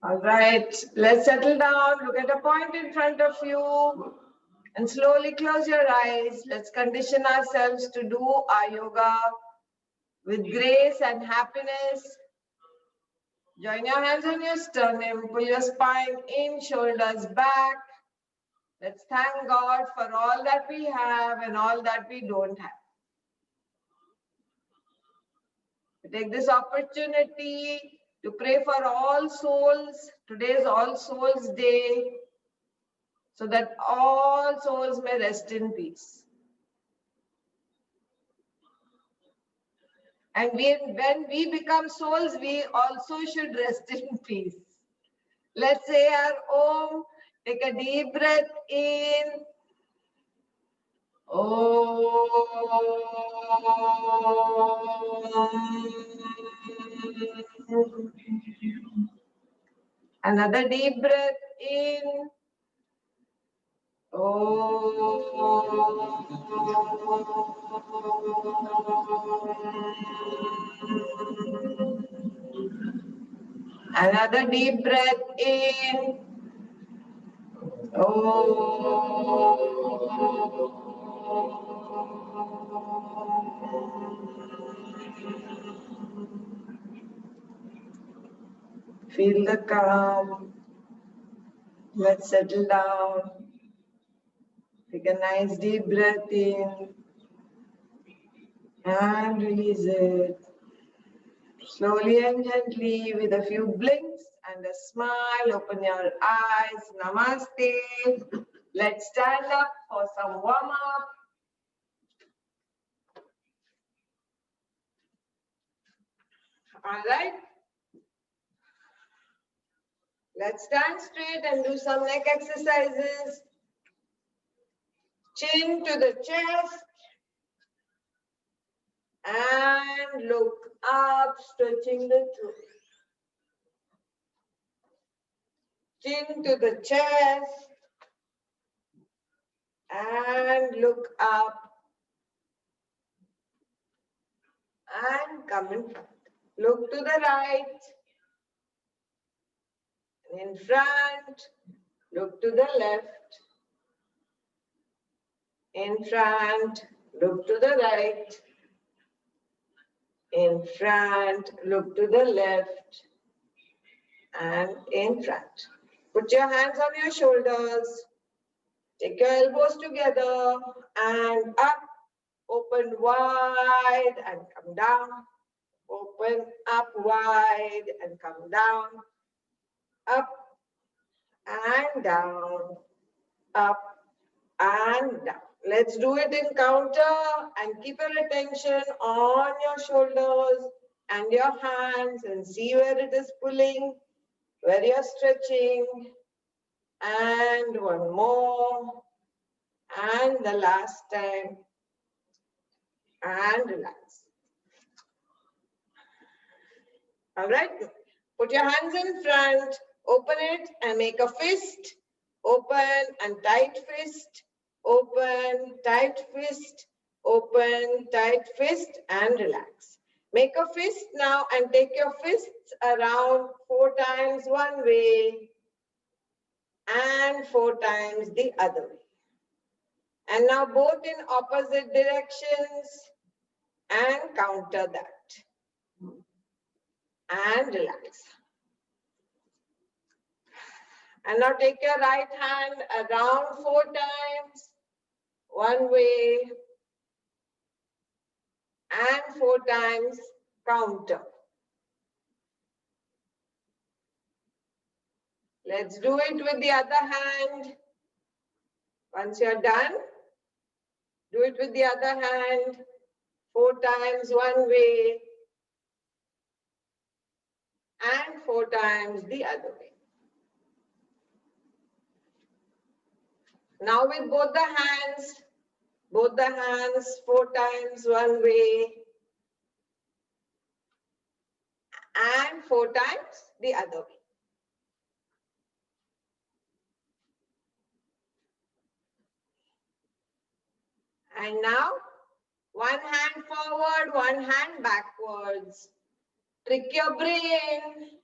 All right, let's settle down. Look at a point in front of you and slowly close your eyes. Let's condition ourselves to do our yoga with grace and happiness. Join your hands on your sternum, pull your spine in, shoulders back. Let's thank God for all that we have and all that we don't have. Take this opportunity to pray for all souls. Today is All Souls Day, so that all souls may rest in peace. And when we become souls, we also should rest in peace. Let's say our Om. Take a deep breath in. Om. Another deep breath in. Another deep breath in. Feel the calm. Let's settle down. Take a nice deep breath in and release it. Slowly and gently, with a few blinks and a smile, open your eyes. Namaste. Let's stand up for some warm up. All right. Let's stand straight and do some neck exercises. Chin to the chest. And look up, stretching the throat. Chin to the chest. And look up. And come in front. Look to the right. In front. Look to the left. In front. Look to the right. In front. Look to the left. And in front. Put your hands on your shoulders. Take your elbows together and up. Open wide and come down. Open up wide and come down. Up and down. Up and down. Let's do it in counter and keep your attention on your shoulders and your hands and see where it is pulling, where you're stretching. And one more. And the last time. And relax. All right. Put your hands in front. Open it and make a fist. Open and tight fist. Open, tight fist. Open, tight fist and relax. Make a fist now and take your fists around 4 times one way and 4 times the other way. And now both in opposite directions and counter that. And relax. And now take your right hand around 4 times, one way, and 4 times counter. Let's do it with the other hand. Once you're done, do it with the other hand, 4 times one way, and 4 times the other way. Now with both the hands 4 times one way, and 4 times the other way. And now, one hand forward, one hand backwards. Trick your brain.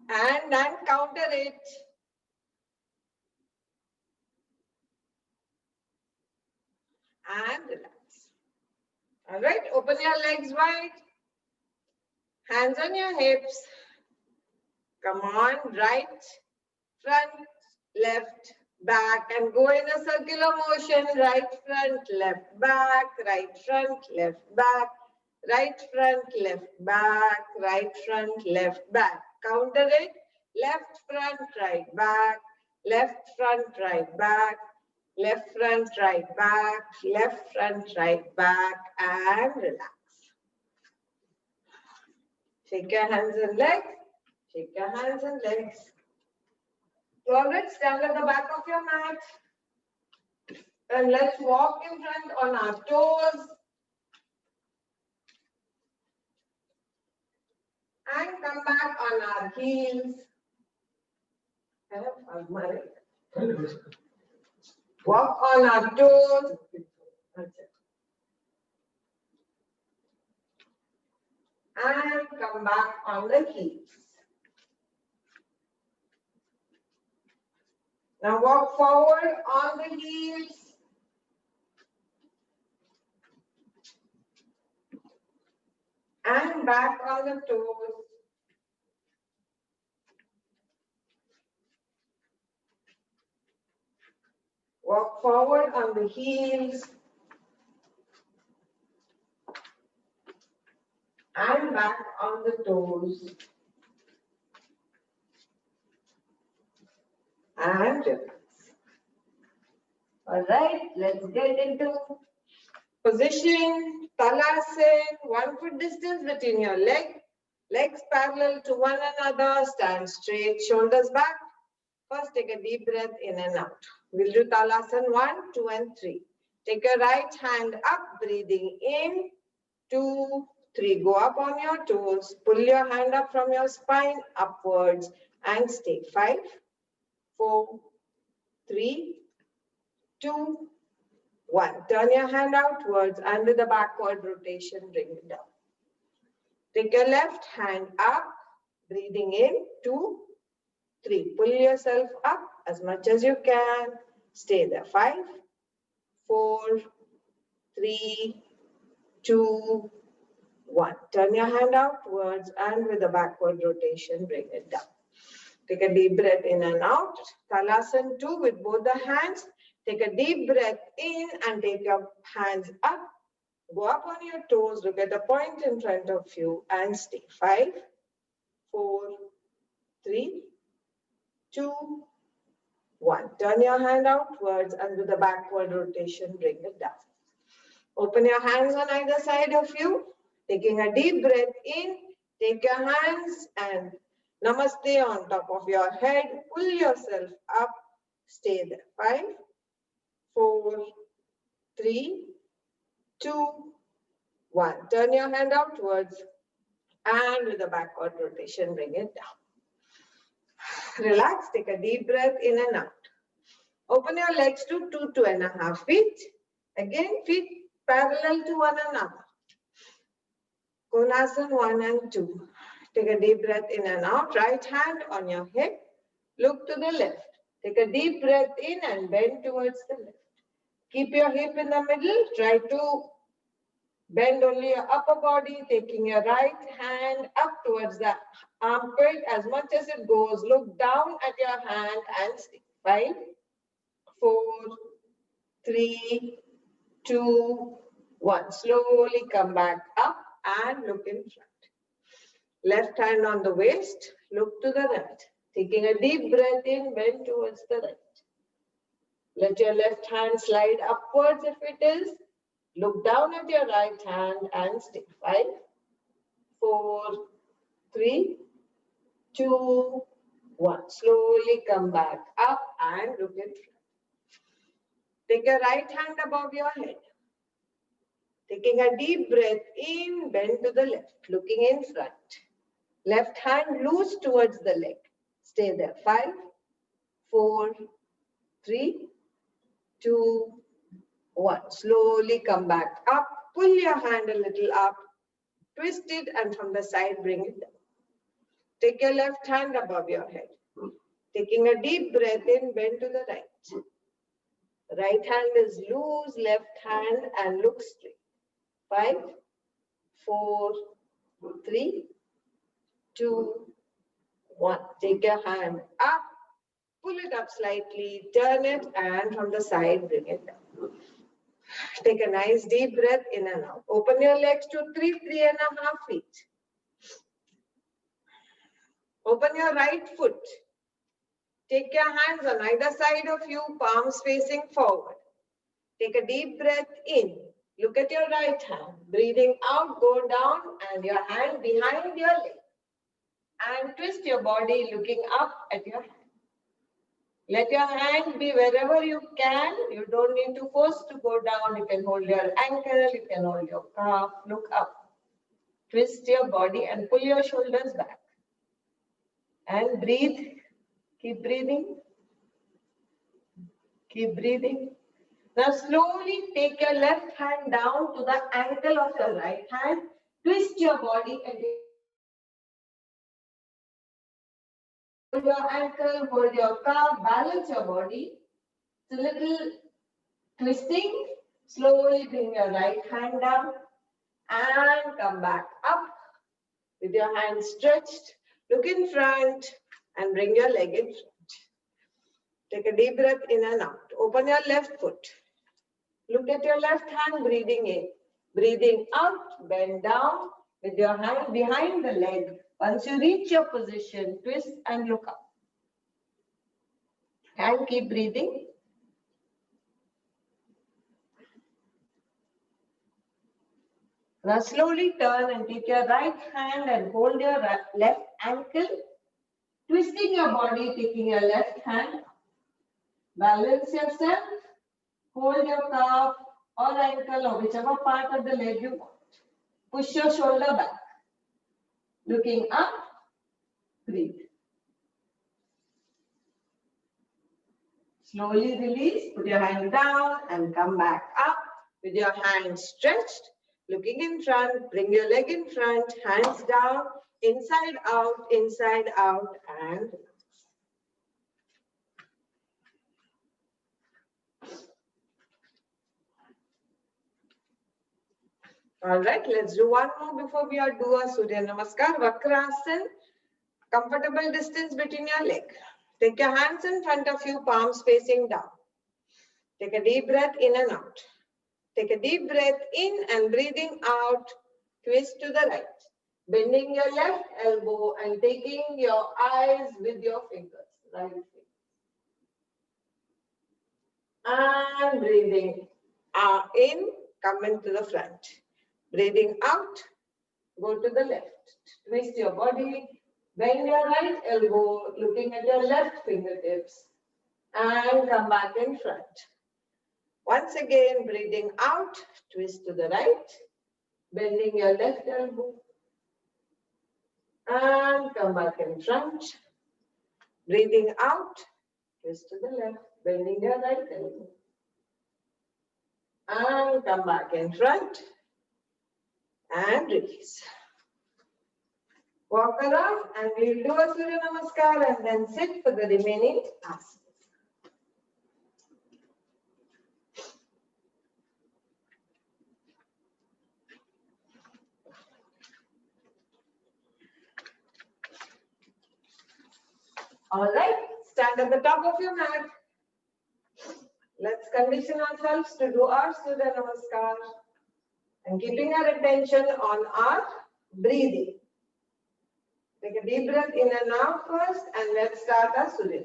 and then counter it. And relax. All right, open your legs wide. Hands on your hips. Come on, right, front, left, back, and go in a circular motion. Right front, left back, right front, left back, right front, left back, right front, left back. Counter it. Left front, right back, left front, right back, left front, right back, left front, right back, and relax. Shake your hands and legs. Shake your hands and legs. All right, stand at the back of your mat. And let's walk in front on our toes. And come back on our heels. Walk on our toes. And come back on the heels. Now walk forward on the heels. And back on the toes. Walk forward on the heels. And back on the toes. And relax. All right, let's get into position, Talasana, 1 foot distance between your legs parallel to one another, stand straight, shoulders back. First, take a deep breath in and out. We'll do Talasana 1, 2, and 3. Take your right hand up, breathing in, 2, 3. Go up on your toes, pull your hand up from your spine upwards and stay. 5, 4, 3, 2, 1. Turn your hand outwards and with a backward rotation, bring it down. Take your left hand up, breathing in, 2, 3. Pull yourself up as much as you can. Stay there. 5, 4, 3, 2, 1. Turn your hand outwards and with a backward rotation, bring it down. Take a deep breath in and out. Talasana 2 with both the hands. Take a deep breath in and take your hands up. Go up on your toes. Look at the point in front of you and stay. 5, 4, 3, 2, 1. Turn your hand outwards and with a backward rotation, bring it down. Open your hands on either side of you. Taking a deep breath in. Take your hands and namaste on top of your head. Pull yourself up. Stay there. 5, 4, 3, 2, 1. Turn your hand outwards and with a backward rotation, bring it down. Relax. Take a deep breath in and out. Open your legs to 2, 2.5 feet. Again, feet parallel to one another. Konasana 1 and 2. Take a deep breath in and out. Right hand on your hip. Look to the left. Take a deep breath in and bend towards the left. Keep your hip in the middle. Try to bend only your upper body, taking your right hand up towards the armpit as much as it goes. Look down at your hand and stay. 5, 4, 3, 2, 1. Slowly come back up and look in front. Left hand on the waist, look to the right. Taking a deep breath in, bend towards the right. Let your left hand slide upwards if it is. Look down at your right hand and stay. 5, 4, 3, 2, 1. Slowly come back up and look in front. Take your right hand above your head. Taking a deep breath in, bend to the left, looking in front. Left hand loose towards the leg. Stay there. 5, 4, 3, 2, 1. Slowly come back up. Pull your hand a little up. Twist it and from the side bring it down. Take your left hand above your head. Taking a deep breath in, bend to the right. Right hand is loose, left hand and look straight. 5, 4, 3, 2, 1. Take your hand up, pull it up slightly, turn it, and from the side, bring it down. Take a nice deep breath in and out. Open your legs to 3.5 feet. Open your right foot. Take your hands on either side of you, palms facing forward. Take a deep breath in. Look at your right hand. Breathing out, go down and your hand behind your leg. And twist your body looking up at your hand. Let your hand be wherever you can. You don't need to force to go down. You can hold your ankle, you can hold your calf, look up. Twist your body and pull your shoulders back. And breathe. Keep breathing. Keep breathing. Now slowly take your left hand down to the ankle of your right hand. Twist your body and hold your ankle, hold your calf, balance your body. It's a little twisting. Slowly bring your right hand down and come back up with your hands stretched. Look in front and bring your leg in front. Take a deep breath in and out. Open your left foot. Look at your left hand, breathing in. Breathing out, bend down with your hand behind the leg. Once you reach your position, twist and look up. And keep breathing. Now slowly turn and take your right hand and hold your left ankle. Twisting your body, taking your left hand. Balance yourself. Hold your calf or ankle or whichever part of the leg you want. Push your shoulder back. Looking up, breathe. Slowly release, put your hand down and come back up with your hands stretched. Looking in front, bring your leg in front, hands down, inside out, and relax. All right, let's do one more before we do a Surya Namaskar. Vakrasana, comfortable distance between your legs. Take your hands in front of you, palms facing down. Take a deep breath in and out. Take a deep breath in and breathing out, twist to the right. Bending your left elbow and taking your eyes with your fingers, right finger. And breathing in, come into the front. Breathing out, go to the left. Twist your body, bend your right elbow, looking at your left fingertips. And come back in front. Once again, breathing out, twist to the right, bending your left elbow. And come back in front. Breathing out, twist to the left, bending your right elbow. And come back in front. And release. Walk around and we'll do a Surya Namaskar and then sit for the remaining asanas. All right, stand at the top of your mat. Let's condition ourselves to do our Surya Namaskar and keeping our attention on our breathing. Take a deep breath in and out first and let's start our Surya.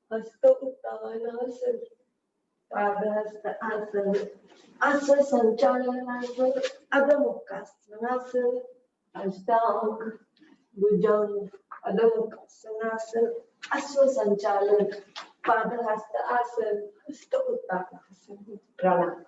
Hasta Uttanasana, Padahasta Asana, Asa Sanchalanasana, Adha Mukhasanasana, Ashtanga, Bhujanga, Adha Mukhasanasana, Aswa Sanchalan, Padahasta Asana, Hasta Uttanasana, Pranam.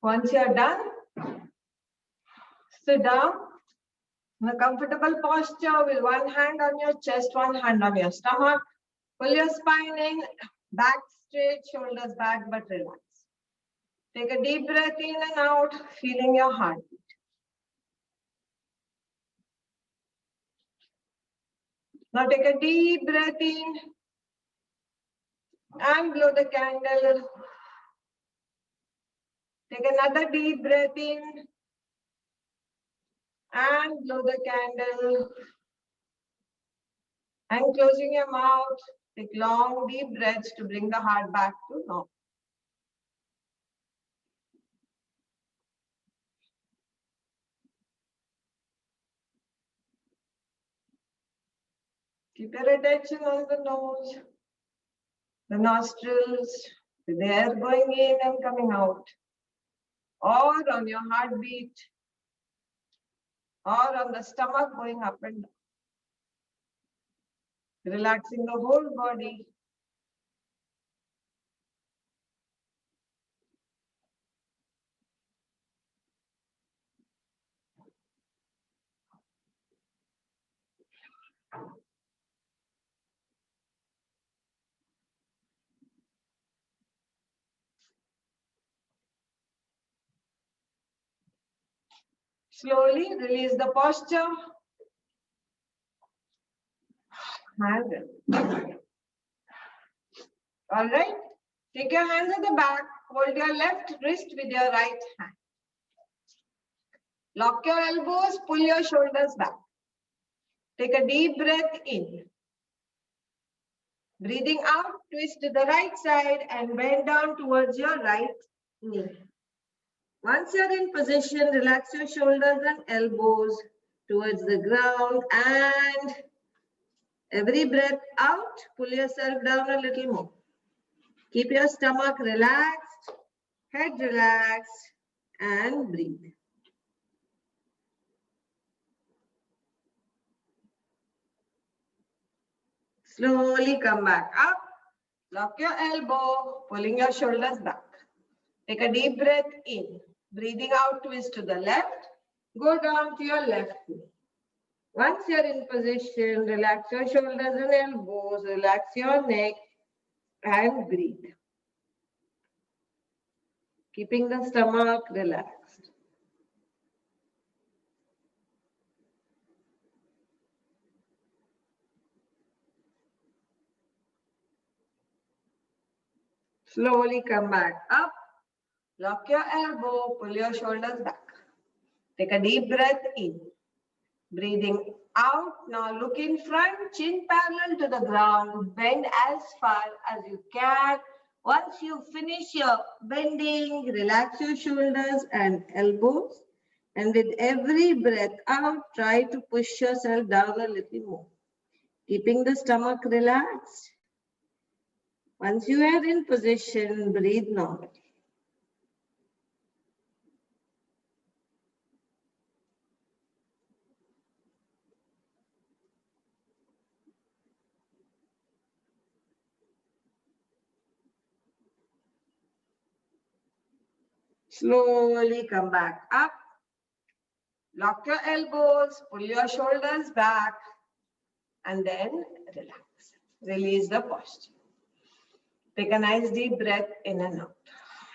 Once you're done, sit down in a comfortable posture with one hand on your chest, one hand on your stomach. Pull your spine in, back straight, shoulders back, but relax. Take a deep breath in and out, feeling your heart. Now take a deep breath in and blow the candle. Take another deep breath in and blow the candle. And closing your mouth, take long deep breaths to bring the heart back to normal. Keep your attention on the nose, the nostrils, with the air going in and coming out, or on your heartbeat, or on the stomach going up and down. Relaxing the whole body. Slowly release the posture. All right. Take your hands at the back. Hold your left wrist with your right hand. Lock your elbows. Pull your shoulders back. Take a deep breath in. Breathing out, twist to the right side and bend down towards your right knee. Once you're in position, relax your shoulders and elbows towards the ground, and every breath out, pull yourself down a little more. Keep your stomach relaxed, head relaxed, and breathe. Slowly come back up. Lock your elbow, pulling your shoulders back. Take a deep breath in. Breathing out, twist to the left. Go down to your left knee. Once you're in position, relax your shoulders and elbows, relax your neck, and breathe. Keeping the stomach relaxed. Slowly come back up. Lock your elbow, pull your shoulders back. Take a deep breath in. Breathing out. Now look in front, chin parallel to the ground. Bend as far as you can. Once you finish your bending, relax your shoulders and elbows. And with every breath out, try to push yourself down a little more. Keeping the stomach relaxed. Once you are in position, breathe normally. Slowly come back up. Lock your elbows, pull your shoulders back, and then relax. Release the posture. Take a nice deep breath in and out.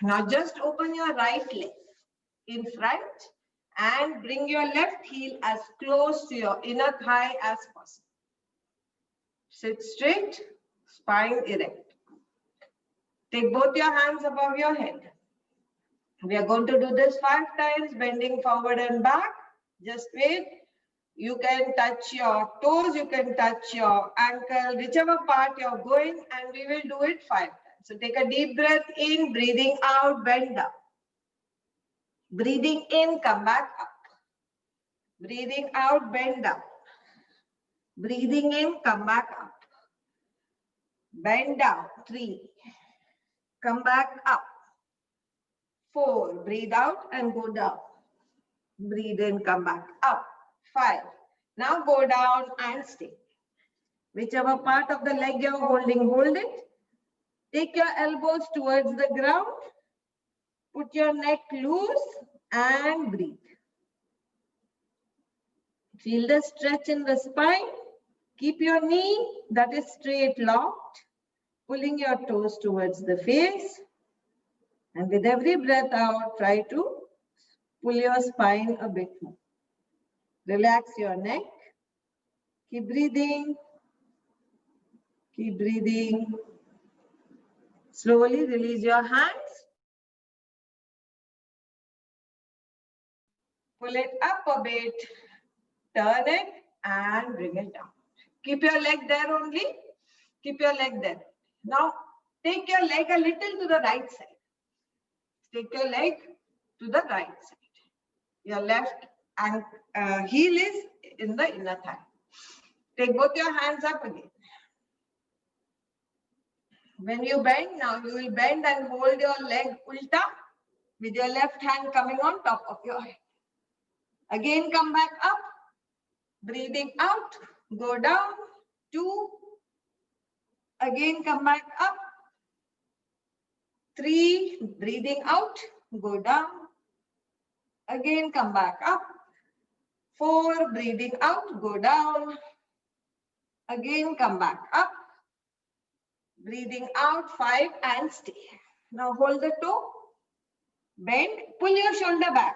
Now just open your right leg in front and bring your left heel as close to your inner thigh as possible. Sit straight, spine erect. Take both your hands above your head. We are going to do this 5 times, bending forward and back. Just wait. You can touch your toes, you can touch your ankle, whichever part you're going, and we will do it 5 times. So take a deep breath in, breathing out, bend down. Breathing in, come back up. Breathing out, bend down. Breathing in, come back up. Bend down, 3. Come back up. 4, breathe out and go down. Breathe in, come back up. 5. Now go down and stay. Whichever part of the leg you're holding, hold it. Take your elbows towards the ground. Put your neck loose and breathe. Feel the stretch in the spine. Keep your knee that is straight locked. Pulling your toes towards the face. And with every breath out, try to pull your spine a bit more. Relax your neck. Keep breathing. Keep breathing. Slowly release your hands. Pull it up a bit. Turn it and bring it down. Keep your leg there only. Keep your leg there. Now, take your leg a little to the right side. Take your leg to the right side. Your left heel is in the inner thigh. Take both your hands up again. When you bend, now you will bend and hold your leg ulta with your left hand coming on top of your head. Again, come back up. Breathing out, go down. 2. Again, come back up. 3. Breathing out, go down. Again, come back up. 4. Breathing out, go down. Again, come back up. Breathing out, 5 and stay. Now hold the toe. Bend, pull your shoulder back.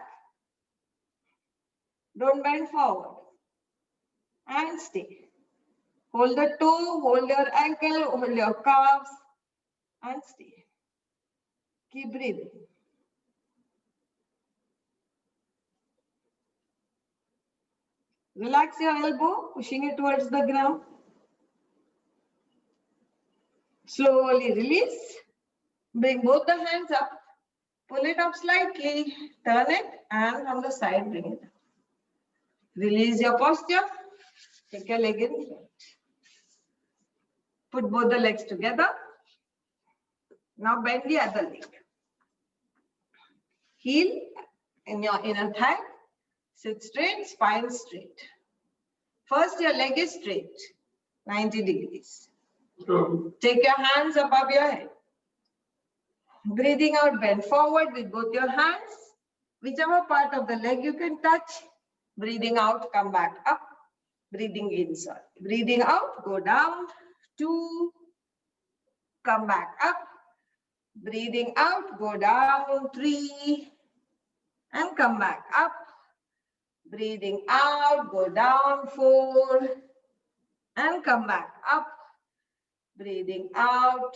Don't bend forward. And stay. Hold the toe, hold your ankle, hold your calves, and stay. Keep breathing. Relax your elbow, pushing it towards the ground. Slowly release. Bring both the hands up. Pull it up slightly. Turn it and from the side bring it up. Release your posture. Take your leg in front. Put both the legs together. Now bend the other leg. Heel in your inner thigh. Sit straight, spine straight. First, your leg is straight, 90 degrees. Take your hands above your head. Breathing out, bend forward with both your hands. Whichever part of the leg you can touch. Breathing out, come back up. Breathing in, sorry. Breathing out, go down. 2. Come back up. Breathing out, go down. 3. And come back up. Breathing out, go down. 4. And come back up. Breathing out.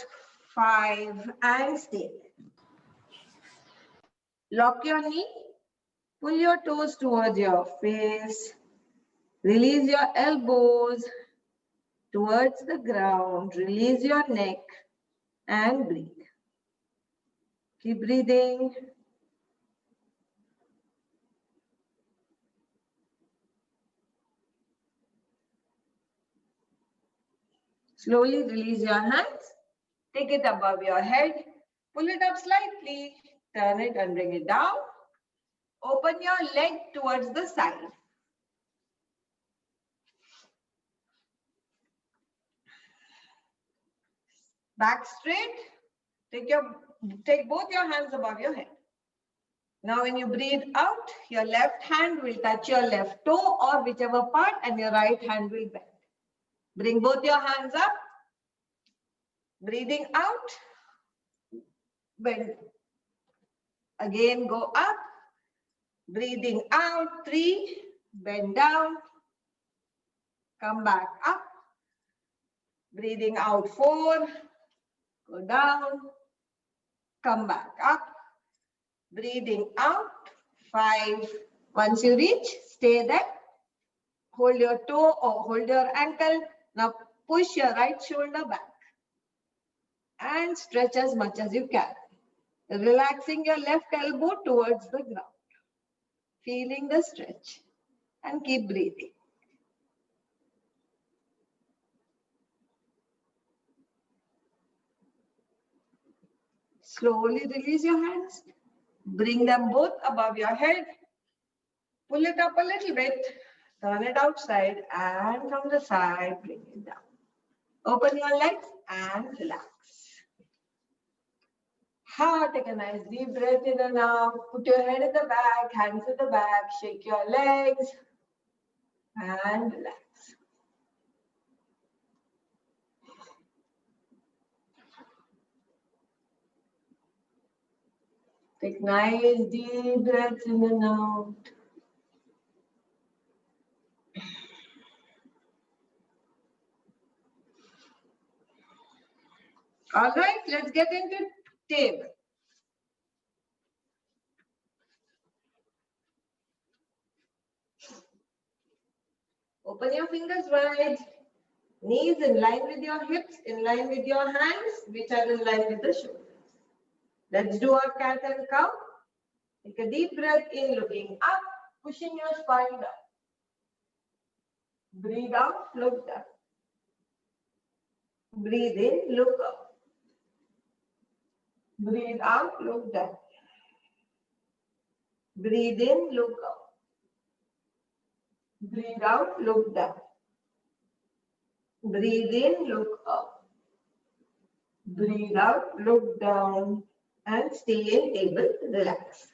5 and stay. Lock your knee. Pull your toes towards your face. Release your elbows towards the ground. Release your neck and breathe. Keep breathing. Slowly release your hands. Take it above your head. Pull it up slightly. Turn it and bring it down. Open your leg towards the side. Back straight. Take both your hands above your head. Now when you breathe out, your left hand will touch your left toe or whichever part and your right hand will bend. Bring both your hands up. Breathing out. Bend. Again go up. Breathing out. 3. Bend down. Come back up. Breathing out. 4. Go down. Come back up. Breathing out. 5. Once you reach, stay there. Hold your toe or hold your ankle. Now push your right shoulder back. And stretch as much as you can. Relaxing your left elbow towards the ground. Feeling the stretch. And keep breathing. Slowly release your hands. Bring them both above your head. Pull it up a little bit. Turn it outside and from the side, bring it down. Open your legs and relax. Take a nice deep breath in and out. Put your head in the back, hands at the back. Shake your legs and relax. Take nice deep breaths in and out. All right, let's get into table. Open your fingers wide. Knees in line with your hips, in line with your hands, which are in line with the shoulders. Let's do our cat and cow. Take a deep breath in, looking up, pushing your spine down. Breathe out, look down. Breathe in, look up. Breathe out, look down. Breathe in, look up. Breathe out, look down. Breathe in, look up. Breathe out, look down. And stay in table, relax.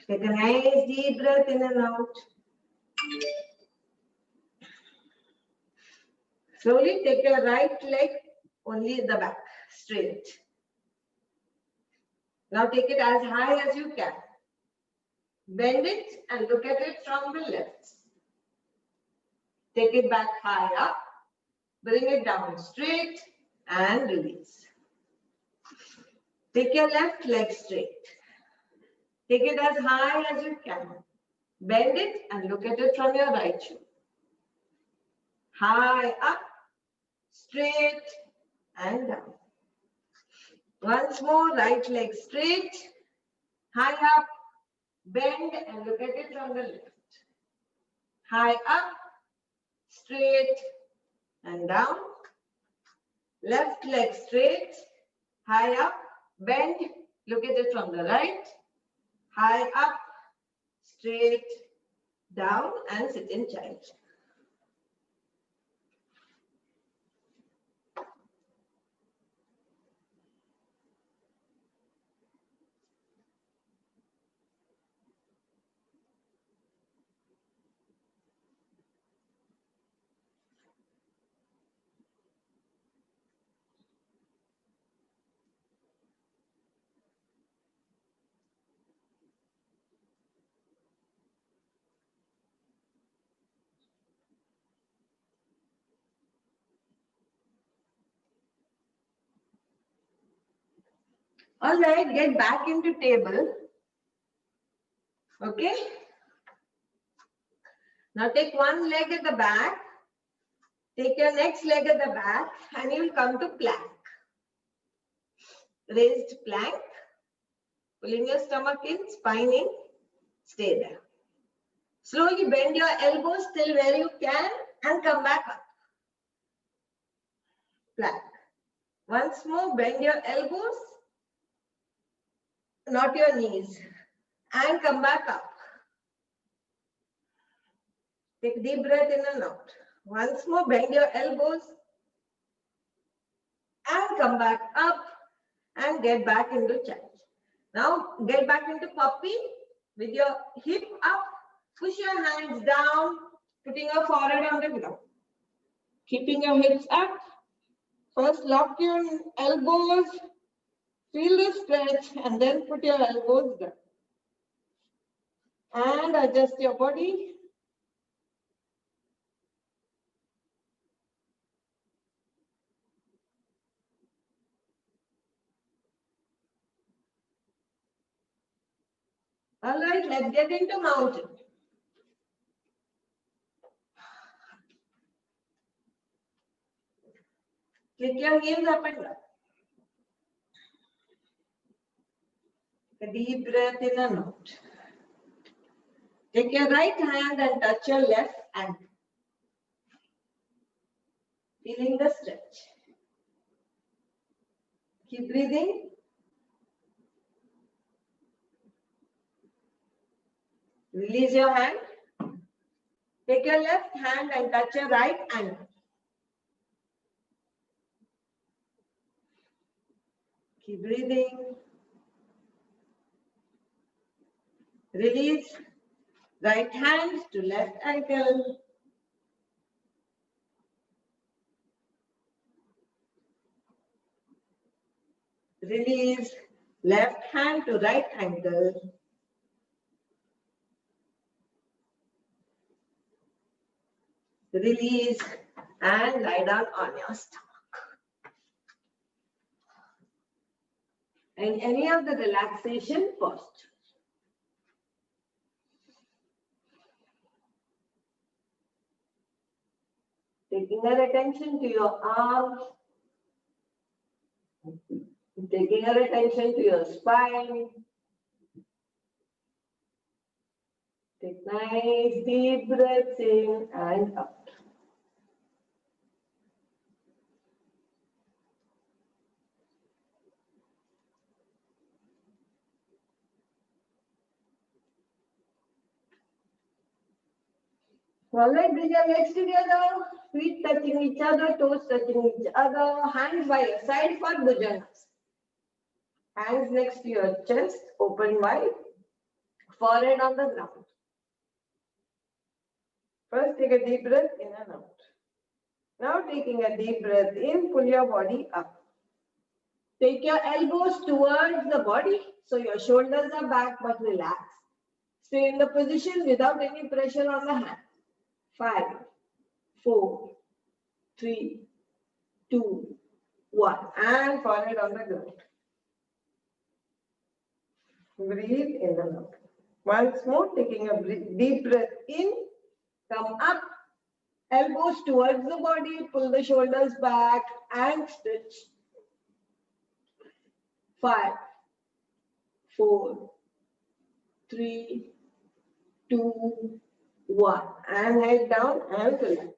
Take a nice deep breath in and out. Slowly take your right leg only in the back, straight. Now take it as high as you can. Bend it and look at it from the left. Take it back high up. Bring it down straight and release. Take your left leg straight. Take it as high as you can. Bend it and look at it from your right shoulder. High up, straight and down. Once more, right leg straight, high up, bend and look at it from the left. High up, straight and down. Left leg straight, high up, bend, look at it from the right. High up, straight, down and sit in child. All right, get back into table. Okay. Now take one leg at the back. Take your next leg at the back and you will come to plank. Raised plank. Pulling your stomach in, spine in. Stay there. Slowly bend your elbows till where you can and come back up. Plank. Once more, bend your elbows, not your knees, and come back up. Take deep breath in and out. Once more, bend your elbows and come back up and get back into child. Now, get back into puppy with your hip up. Push your hands down, putting your forehead on the ground. Keeping your hips up. First, lock your elbows. Feel the stretch and then put your elbows down. And adjust your body. All right, let's get into mountain. Click your heels up and down. A deep breath in and out. Take your right hand and touch your left ankle. Feeling the stretch. Keep breathing. Release your hand. Take your left hand and touch your right ankle. Keep breathing. Release. Right hand to left ankle. Release. Left hand to right ankle. Release and lie down on your stomach. and any of the relaxation postures. Taking your attention to your arms, taking your attention to your spine. Take nice deep breaths in and out. All right, bring your legs together, feet touching each other, toes touching each other, hands by your side for bhujangas. Hands next to your chest, open wide, forehead on the ground. First, take a deep breath in and out. Now, taking a deep breath in, pull your body up. Take your elbows towards the body, so your shoulders are back but relaxed. Stay in the position without any pressure on the hand. 5, 4, 3, 2, 1. And forehead on the ground. Breathe in and out. Once more, taking a deep breath in, come up, elbows towards the body, pull the shoulders back and stretch. 5, 4, 3, 2, 1. And head down and relax.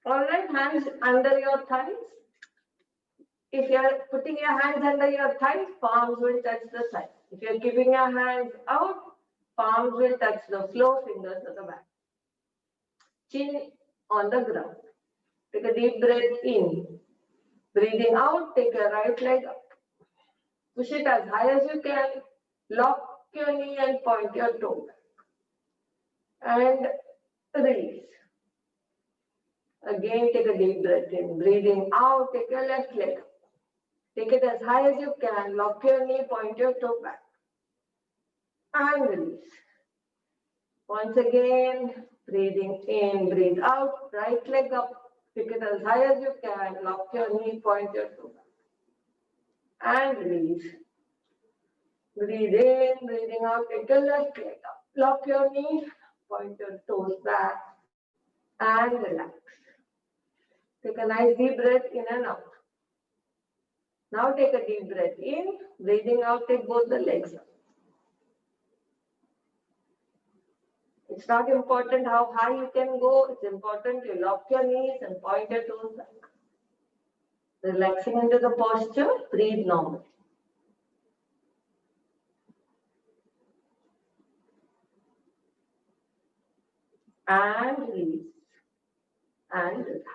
All right, hands under your thighs. If you are putting your hands under your thighs, palms will touch the side. If you are keeping your hands out, palms will touch the floor, fingers at the back. Chin on the ground. Take a deep breath in. Breathing out, take your right leg up. Push it as high as you can. Lock your knee and point your toe back. And release. Again, take a deep breath in. Breathing out, take your left leg up. Take it as high as you can. Lock your knee, point your toe back. And release. Once again, breathing in, breathe out. Right leg up. Take it as high as you can. Lock your knee, point your toe back. And release. Breathe in, breathing out. Take your left leg up. Lock your knee, point your toes back. And relax. Take a nice deep breath in and out. Now take a deep breath in, breathing out, take both the legs up. It's not important how high you can go, it's important you lock your knees and point your toes back. Relaxing into the posture, breathe normally. And release. And relax.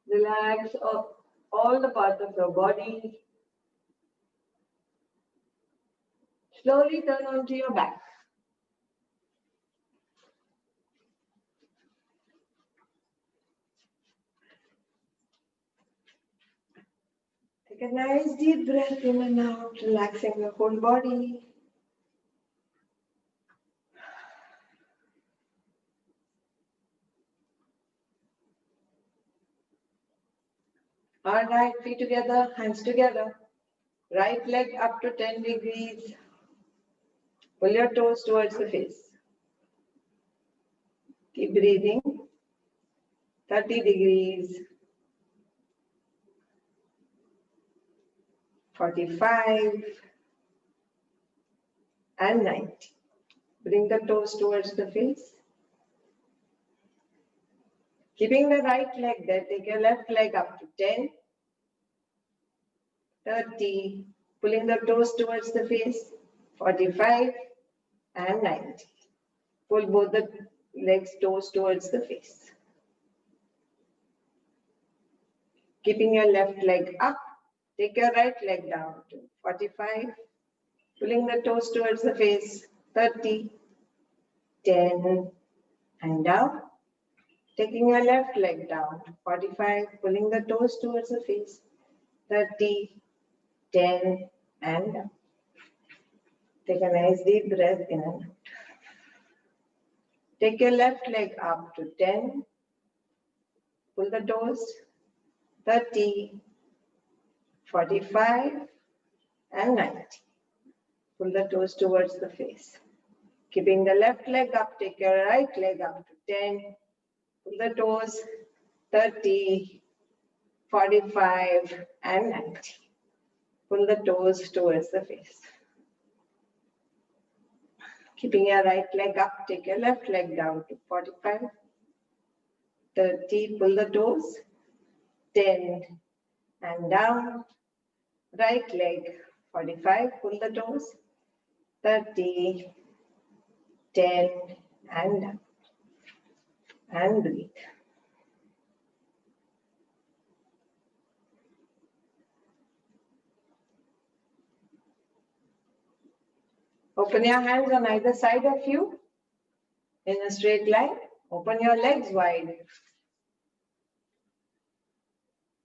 Relax all the parts of your body. Slowly turn onto your back. Take a nice deep breath in and out, relaxing your whole body. All right, feet together, hands together. Right leg up to 10 degrees. Pull your toes towards the face. Keep breathing. 30 degrees. 45. And 90. Bring the toes towards the face. Keeping the right leg there, take your left leg up to 10, 30, pulling the toes towards the face, 45 and 90. Pull both the legs, toes towards the face. Keeping your left leg up, take your right leg down to 45, pulling the toes towards the face, 30, 10 and down. Taking your left leg down to 45, pulling the toes towards the face, 30, 10 and down. Take a nice deep breath in and out. Take your left leg up to 10, pull the toes, 30, 45 and 90. Pull the toes towards the face. Keeping the left leg up, take your right leg up to 10, pull the toes, 30, 45 and 90. Pull the toes towards the face. Keeping your right leg up, take your left leg down to 45, 30, pull the toes, 10 and down. Right leg, 45, pull the toes, 30, 10 and down. And breathe. Open your hands on either side of you in a straight line. Open your legs wide.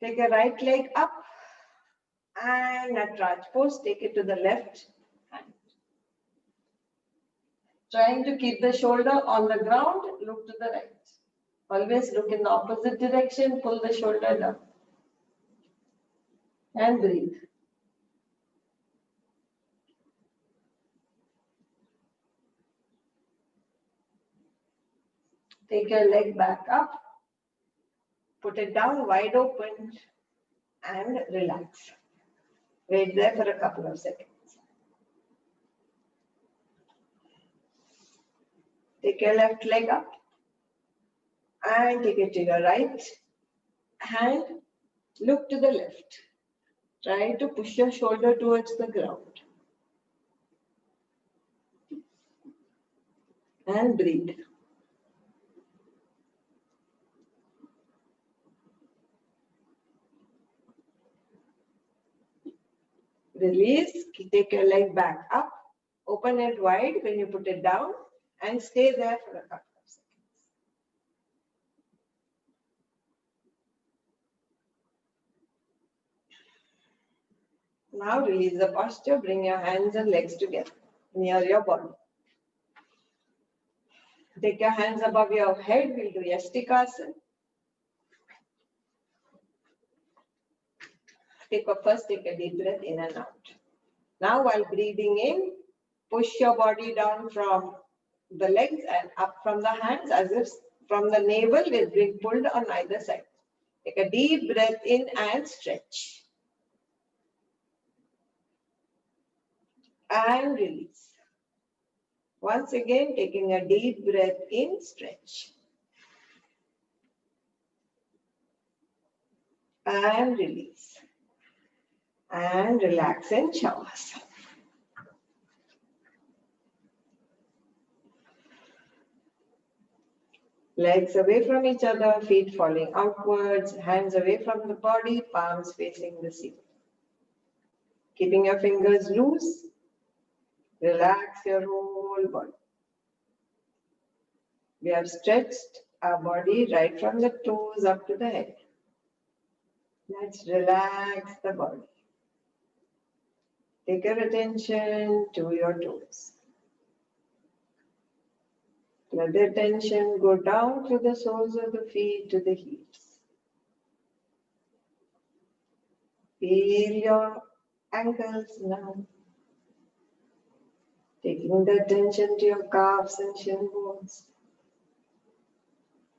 Take your right leg up and Nataraj pose. Take it to the left hand. Trying to keep the shoulder on the ground, look to the right. Always look in the opposite direction, pull the shoulder down. And breathe. Take your leg back up, put it down wide open and relax. Wait there for a couple of seconds. Take your left leg up and take it to your right hand. Look to the left. Try to push your shoulder towards the ground. And breathe. Release, take your leg back up, open it wide when you put it down and stay there for a couple of seconds. Now release the posture, bring your hands and legs together near your body. Take your hands above your head, we'll do Yastikasana. First take a deep breath in and out. Now while breathing in, push your body down from the legs and up from the hands as if from the navel is being pulled on either side. Take a deep breath in and stretch. And release. Once again, taking a deep breath in, stretch. And release. And relax in Shavasana. Legs away from each other, feet falling outwards, hands away from the body, palms facing the ceiling. Keeping your fingers loose, relax your whole body. We have stretched our body right from the toes up to the head. Let's relax the body. Take your attention to your toes. Let the attention go down to the soles of the feet, to the heels. Feel your ankles now. Taking the attention to your calves and shin bones.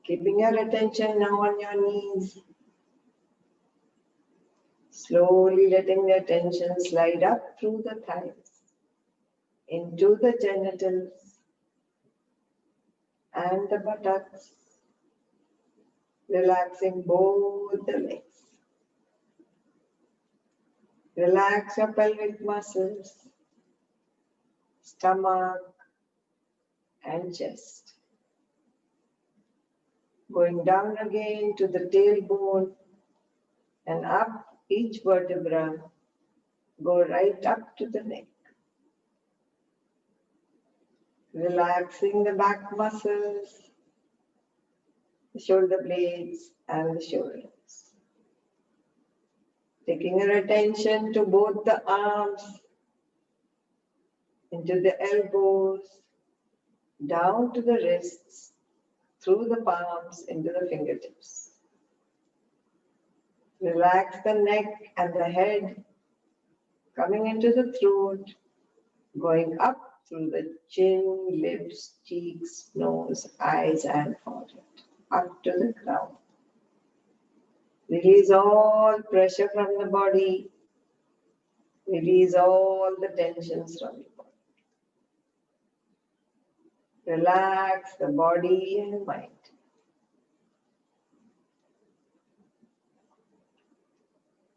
Keeping your attention now on your knees. Slowly letting the attention slide up through the thighs, into the genitals and the buttocks. Relaxing both the legs. Relax your pelvic muscles, stomach and chest. Going down again to the tailbone and up each vertebra. Go right up to the neck. Relaxing the back muscles, the shoulder blades and the shoulders. Taking your attention to both the arms, into the elbows, down to the wrists, through the palms into the fingertips. Relax the neck and the head, coming into the throat, going up through the chin, lips, cheeks, nose, eyes and forehead, up to the crown. Release all pressure from the body. Release all the tensions from the body. Relax the body and mind.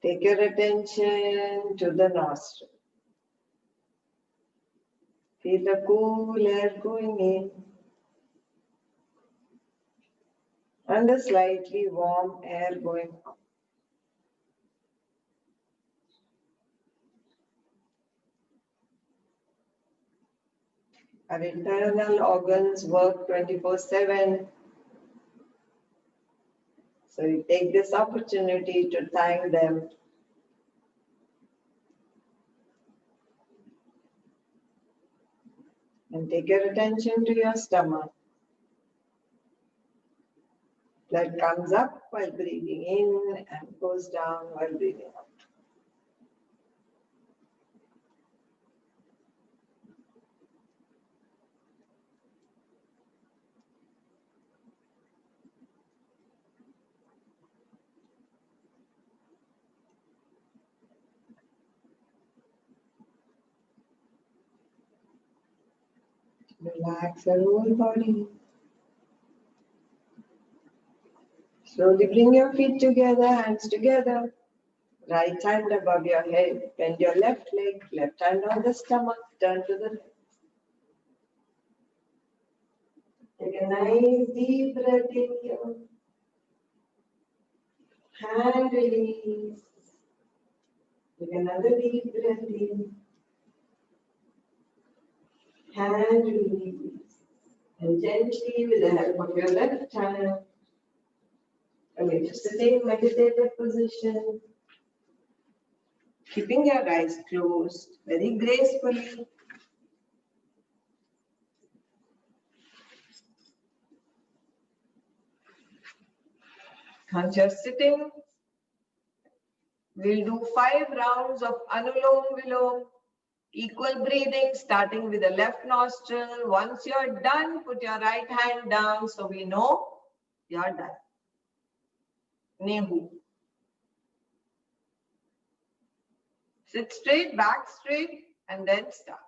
Take your attention to the nostril. Feel the cool air going in and the slightly warm air going out. Our internal organs work 24/7. So you take this opportunity to thank them. And take your attention to your stomach. Blood comes up while breathing in and goes down while breathing out. Relax your whole body. Slowly bring your feet together, hands together. Right hand above your head. Bend your left leg, left hand on the stomach. Turn to the left. Take a nice deep breath in here. Hand release. Take another deep breath in. Hand release. And gently, with the help of your left hand, come into sitting meditative position. Keeping your eyes closed very gracefully. Once you're sitting, we'll do 5 rounds of Anulom Vilom. Equal breathing, starting with the left nostril. Once you're done, put your right hand down so we know you're done. Nehu. Sit straight, back straight, and then start.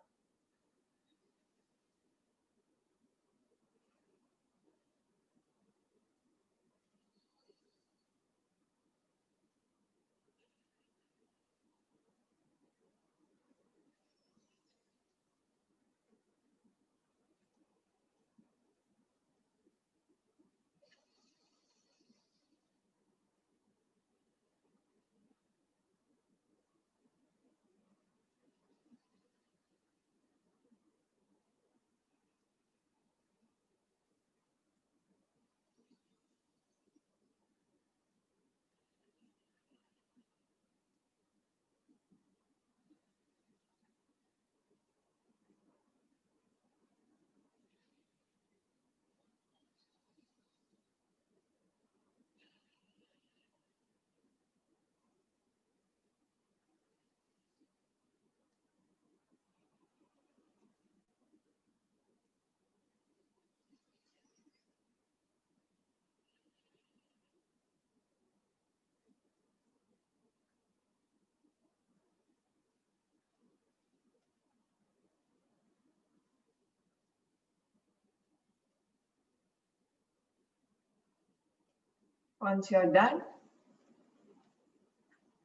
Once you're done,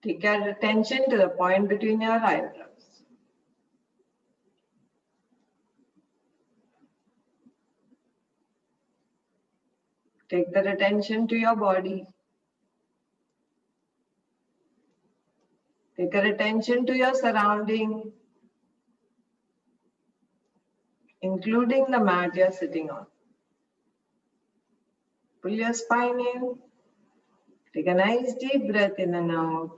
take your attention to the point between your eyebrows. Take that attention to your body. Take your attention to your surrounding, including the mat you're sitting on. Pull your spine in. Take a nice deep breath in and out.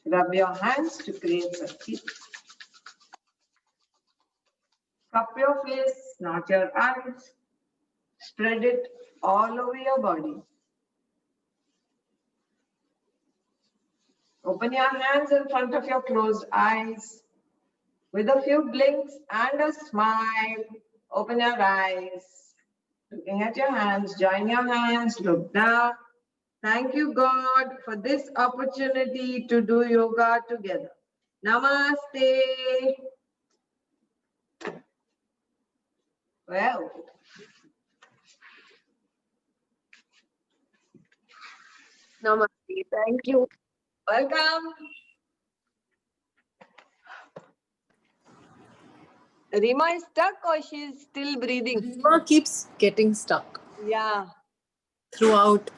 Rub your hands to create some heat. Cup your face, not your eyes. Spread it all over your body. Open your hands in front of your closed eyes. With a few blinks and a smile, open your eyes. Looking at your hands, join your hands, look down. Thank you, God, for this opportunity to do yoga together. Namaste. Well, Namaste. Thank you. welcome. Rima is stuck or she's still breathing? Rima keeps getting stuck Yeah. throughout